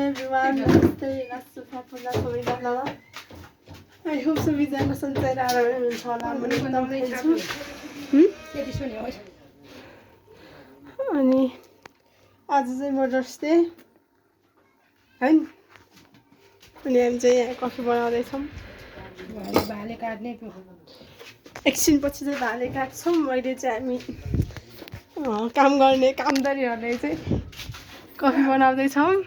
everyone. Namaste. Nasu Fatula Sovidana. I hope so. We are sunset around Solam. अनि आज चाहिँ mothers day है अनि हामी चाहिँ यहाँ कफी बनाउँदैछौँ भाले काट्ने एकछिनपछि चाहिँ भाले काट्छौँ मैले चाहिँ हामी काम गर्ने कामदारीहरूले चाहिँ कफी बनाउँदैछौँ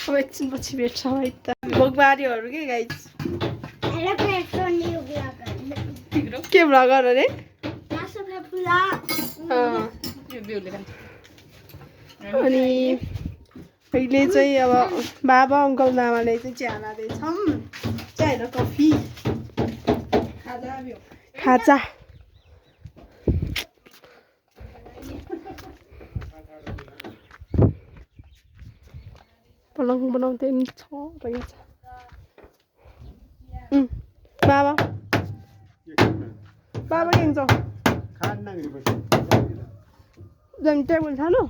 अब एकछिनपछि भेट्छौँ है त भोगबारीहरू के गाइस के भ्लगर अरे अनि अहिले चाहिँ अब बाबा अङ्कल मामाले चाहिँ चिया लाँदैछौँ चिया होइन कफी खाजा पलङ बनाउँदै नि छ रहेछ बाबा बाबा के हुन्छ जम टेबल खानु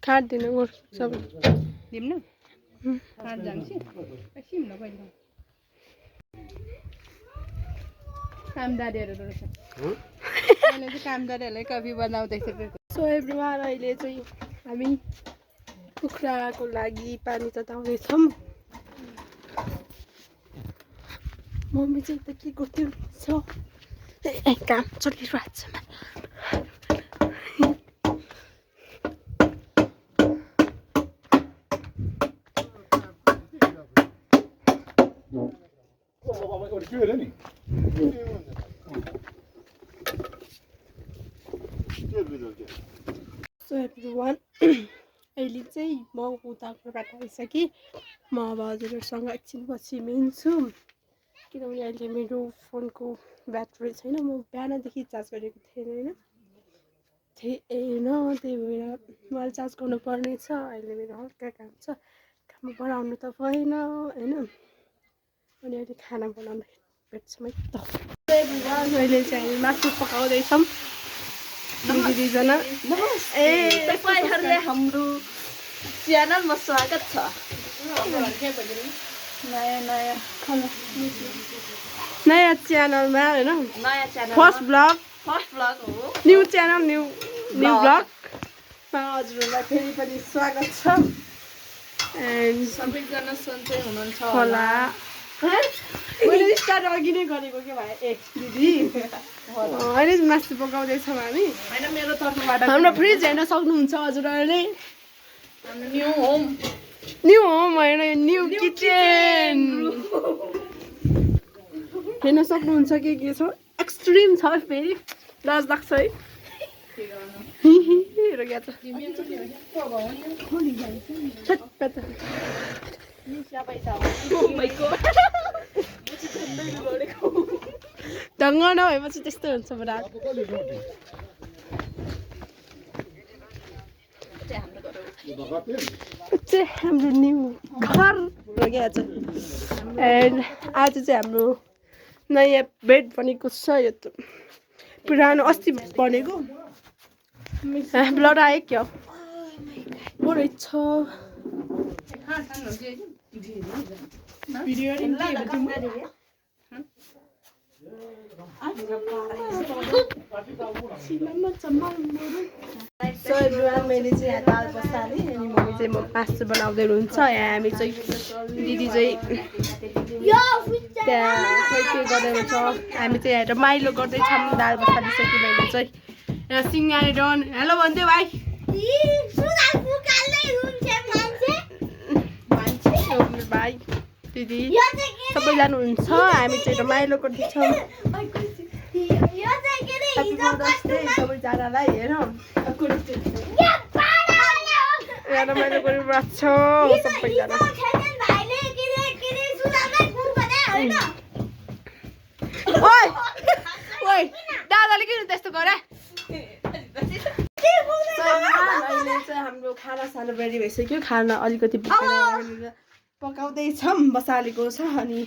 काट्दिनु सबै दिम्न काट जान्छ एकछिन न पहिले कामदारीहरू रहेछ अहिले चाहिँ कामदारीहरूले कफी बनाउँदैछ सो एभ्रिवान अहिले चाहिँ हामी कुखुराको लागि पानी तताउँदैछौँ मम्मी चाहिँ त के गर्दैछ काम चलिरहेको छ सो एभ्रिवान अहिले चाहिँ म उताकोबाट आइसकेँ म अब हजुरहरूसँग एकछिनपछि मिल्छु किनभने अहिले मेरो फोनको ब्याट्री छैन म बिहानदेखि चार्ज गरेको थिएन होइन त्यही भएर मलाई चार्ज गर्नुपर्ने छ अहिले मेरो हल्का काम छ काम बनाउनु त भएन होइन अनि अहिले खाना बनाउँदै भेट्छौँ है त अहिले चाहिँ हामी मासु पकाउँदैछौँ दिदीजना ए तपाईहरुले हाम्रो च्यानलमा स्वागत छ नयाँ च्यानलमा हैन नयाँ च्यानल फर्स्ट ब्लग हो न्यू च्यानल न्यू ब्लगमा हजुरहरूलाई फेरि पनि स्वागत छ एन्ड सबैजना सन्चै हुनुहुन्छ होला मैले स्टार्ट अघि नै गरेको के भाइ ए दिदी अहिले मासु पकाउँदैछौँ हामी हैन मेरो तर्फबाट हाम्रो फ्रिज हेर्न सक्नुहुन्छ हजुरहरूले न्यू होम होइन न्यू किचन हेर्न सक्नुहुन्छ के छ एक्सट्रिम छ फेरि लाज लाग्छ है ढङ्ग नभएपछि त्यस्तो हुन्छ बुढा हाम्रो न्यू घर एन्ड आज चाहिँ हाम्रो नयाँ बेड बनेको छ यो त पुरानो अस्ति बनेको ब्लड आयो क्या को रहेछ सो एभ्रिवान मैले चाहिँ यहाँ दाल बसालेँ अनि मम्मी चाहिँ मासु बनाउँदै हुनुहुन्छ यहाँ हामी चाहिँ दिदी चाहिँ त्यहाँ खै के गर्दै हुन्छ हामी चाहिँ यहाँ माइलो गर्दैछौँ दाल बसालिसक्यो मैले चाहिँ यहाँ सिङ्गारे डन हेलो भन्दै भाइ भाइ दिदी सबैजना हुन्छ हामी चाहिँ रमाइलो गर्दैछौँ सबैजनालाई हेर रमाइलो गरिरहेको छ सबैजना ओइ दादाले किन त्यस्तो गरे चाहिँ हाम्रो खाना सानो रेडी भइसक्यो खाना अलिकति पकाउँदैछौँ बसालेको छ अनि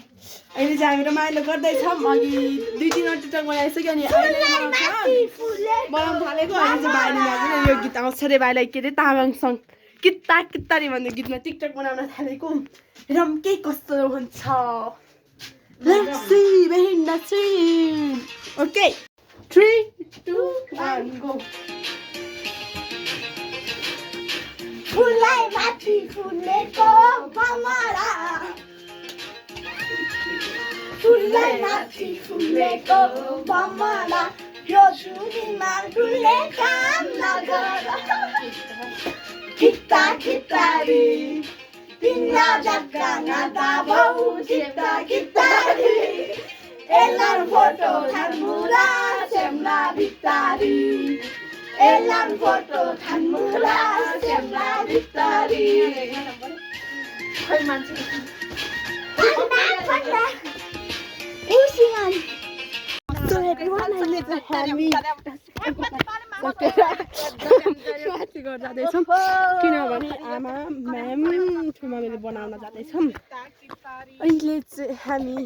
अहिले चाहिँ हामी रमाइलो गर्दैछौँ अघि 2-3 टिकटक बनाइसक्यो अनि अहिले बनाउनु थालेको अहिले चाहिँ भाइले लाग्दैन यो गीत आउँछ रे भाइलाई के अरे तामाङ सङ किता कितारी भन्ने गीतमा टिकटक बनाउन थालेको हेरौँ के कस्तो हुन्छ Let's see behind the scene. Okay. 3, 2, 1, go. फुलै माथि फुलेको भमरा फुलै माथि फुलेको भमरा यो जुनीमा डुल्ने काम नगर किता कितारी पिन्ना जग्गा नादा भाउ किता कितारी एलार फोटो थान्मुरा सेम्ला भितारी एलार फोटो थान्मुरा सेम्ला भितारी खै मान्छे उसिङन जाँदैछौँ किनभने आमा म्याम ठुलो मैले बनाउन जाँदैछौँ अहिले चाहिँ हामी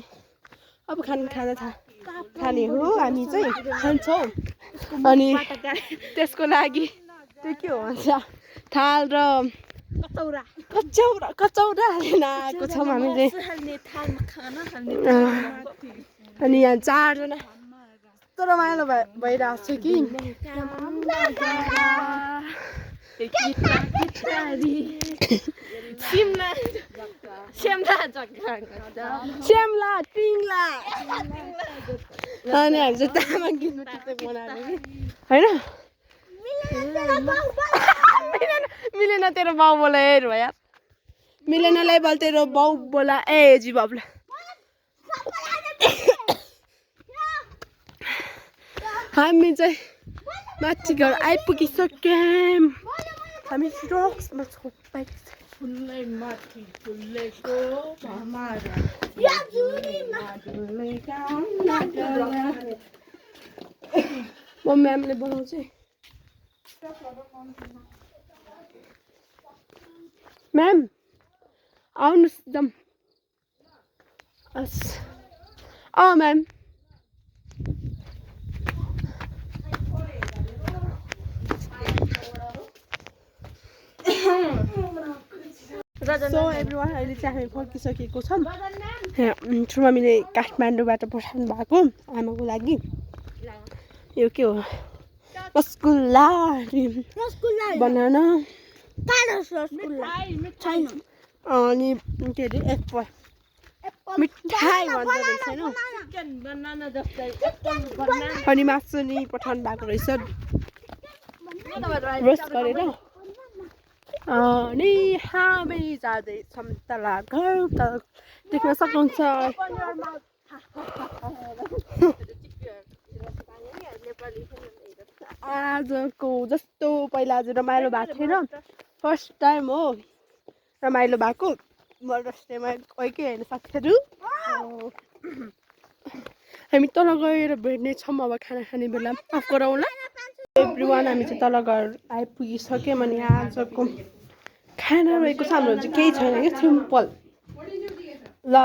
अब खाने हो हामी चाहिँ खान्छौँ अनि त्यसको लागि त्यो के हो भन्छ थाल र कचौरा लिन आएको छौँ हामीले अनि यहाँ 4 जना यस्तो रमाइलो भइरहेको छ कि श्यामला टिङ्ला अनि हामी चाहिँ तामाङ गीतमा टिकटक बनाएको होइन मिलेन तेरो बाउ बोला ए भैया मिलेनलाई बोल तेरो बाउ बोला ए जी बाबुला हामी चाहिँ माथि घर आइपुगिसक्यौँ हामी रक्समा छौँ फुलै माथि फुलेको भमरा म म्यामले बनाउँछ म्याम आउनुहोस् एकदम म्याम सो एभ्रिवान अहिले चाहिँ हामी फर्किसकेको छौँ ठुलो मम्मीले काठमाडौँबाट पठाउनु भएको आमाको लागि यो के हो रसगुल्ला बनाना अनि के अरे एप्पल मिठाई भन्छ रहेछ होइन अनि मासु नि पठाउनु भएको रहेछ रोस्ट गरेर अनि हामी जाँदैछौँ तल घर देख्न सक्नुहुन्छ आजको जस्तो पहिला आज रमाइलो भएको थिएन फर्स्ट टाइम हो रमाइलो भएको मदर्स डेमा कोही के हेर्न साथीहरू हामी तल गएर भेट्नेछौँ अब खाना खाने बेला अफ गरौँला एभ्रिवान हामी चाहिँ तल घर आइपुगिसक्यौँ अनि आजको खाना रहेको छ हाम्रो चाहिँ केही छैन क्या सिम्पल ल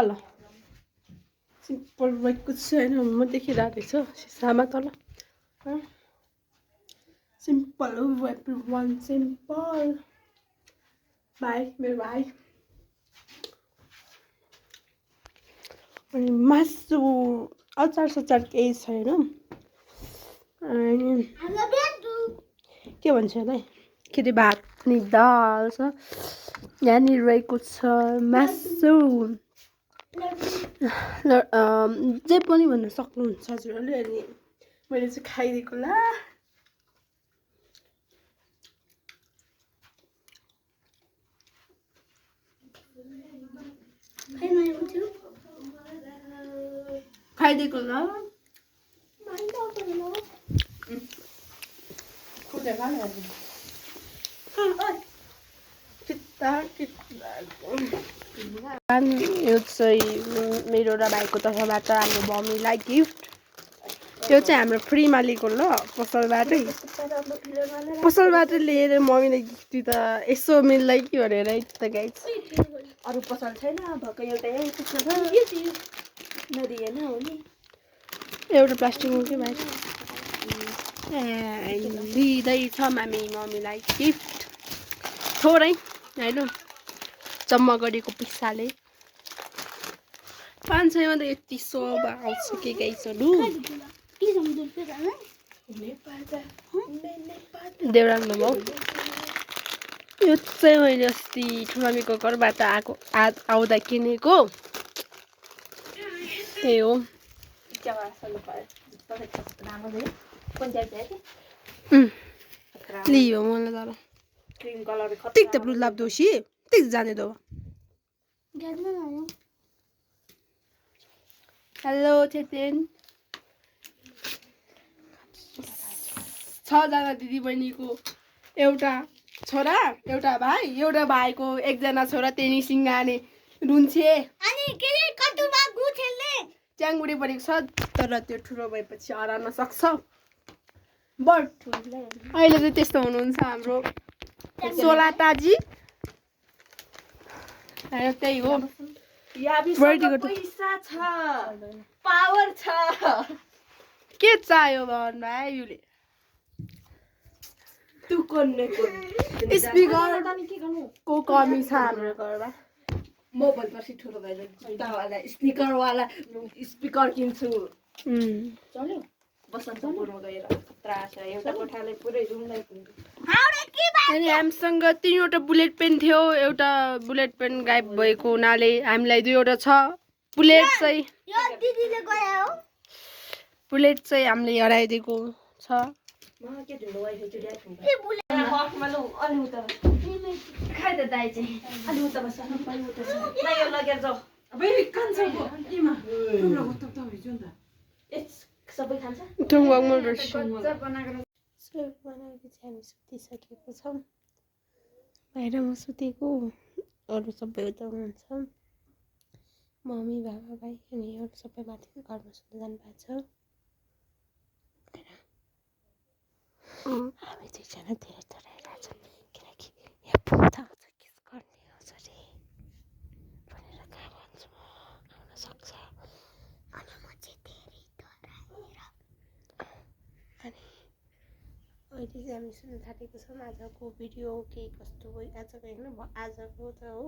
सिम्पल रहेको छैन म देखिरहेको रहेछ सिसामा तल सिम्पल हो एभ्रिवान सिम्पल भाइ मेरो भाइ अनि मासु अचार सचार केही छैन अनि के भन्छ होला है के अरे भात अनि दाल छ यहाँनिर रहेको छ मासु जे पनि भन्न सक्नुहुन्छ हजुरहरूले अनि मैले चाहिँ खाइदिएको ला खाइदिएको ल यो चाहिँ मेरो र भाइको तर्फबाट हाम्रो मम्मीलाई गिफ्ट यो चाहिँ हाम्रो फ्रीमा लिएको ल पसलबाटै पसलबाट लिएर मम्मीले गिफ्ट त यसो मिल्दै कि भनेर त गाइस अरू पसल छैन भक्क एउटा यही पुग्छ नदिएन हो नि एउटा प्लास्टिक मुकै भाइ दिँदैछ मम्मीलाई गिफ्ट थोरै होइन जम्मा गरेको पैसाले 500 मा त यति शोभा आउँछ के गाइसहरू देउराङ्गमा भाउ यो चाहिँ मैले अस्ति ठुमामीको घरबाट आउँदा किनेको त्यही हो लियो मलाई तर cream colour Tik te blue lab doshi. Tik जाने दो. हेलो चेतन 6 जना दिदी बहिनीको एउटा छोरा एउटा भाइ एउटा भाइको एकजना छोरा तेनी सिंगाने रुन्छे अनि के रे कटुमा गु खेल्ने च्याङगुडी परेको छ तर त्यो ठुलो भएपछि हराउन सक्छ बट अहिले चाहिँ त्यस्तो हुनुहुन्छ हाम्रो सोलाताजी त्यही हो याबिसँग पैसा छ पावर छ के चाहियो भन्न आयुले स्पिकरको कमी छ हाम्रो घरमा म भएपछि ठुलो भएर जुत्तावाला स्निकरवाला स्पिकर किन्छु चल्यो बसन्तपुरमा गएर खतरा छ एउटा कोठाले पुरै रुमलाई अनि हामीसँग 3वटा बुलेट पेन थियो एउटा बुलेट पेन गायब भएको हुनाले हामीलाई 2वटा छ बुलेट चाहिँ यो दिदीले गयो हो बुलेट चाहिँ हामीले हराइदिएको छ म के ढुलो वाइफाइ चुड्या छु ए बुलेट हकमा लौ अलि उता खाइ त दाइ चाहिँ अलि उता बस अलि उता छ ल यो लगेर जाऊ अबे कान्छको इमा टुक्रा गत्ता त हिजो नि त सबै खान्छ ढुङ्गामा रहेछ बनाएर बनाएपछि हामी सुतिसकेको छौँ बाहिर म सुतेको अरू सबै उता हुनुहुन्छ मम्मी बाबा भाइ अनि अरू सबै माथि घरमा सुत्न जानुभएको छ हामी दुईजना धेरै डराइरहेको छौँ किनकि यहाँ भूत आउँछ किस गर्ने आउँछ अरे भनेर कहाँ भन्छु म आउन सक्छ अनि म चाहिँ धेरै डराएर अनि अहिले चाहिँ हामी सुन्न थालेको छौँ आजको भिडियो के कस्तो हो आजको होइन आजको त हो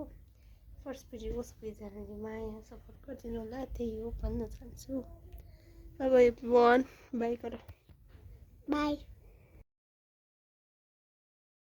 फर्स्ट भिडियो सबैजनाले माया सपोर्ट गरिदिनु होला त्यही हो भन्न चाहन्छु अब एभ्रिवान बाई गर बाई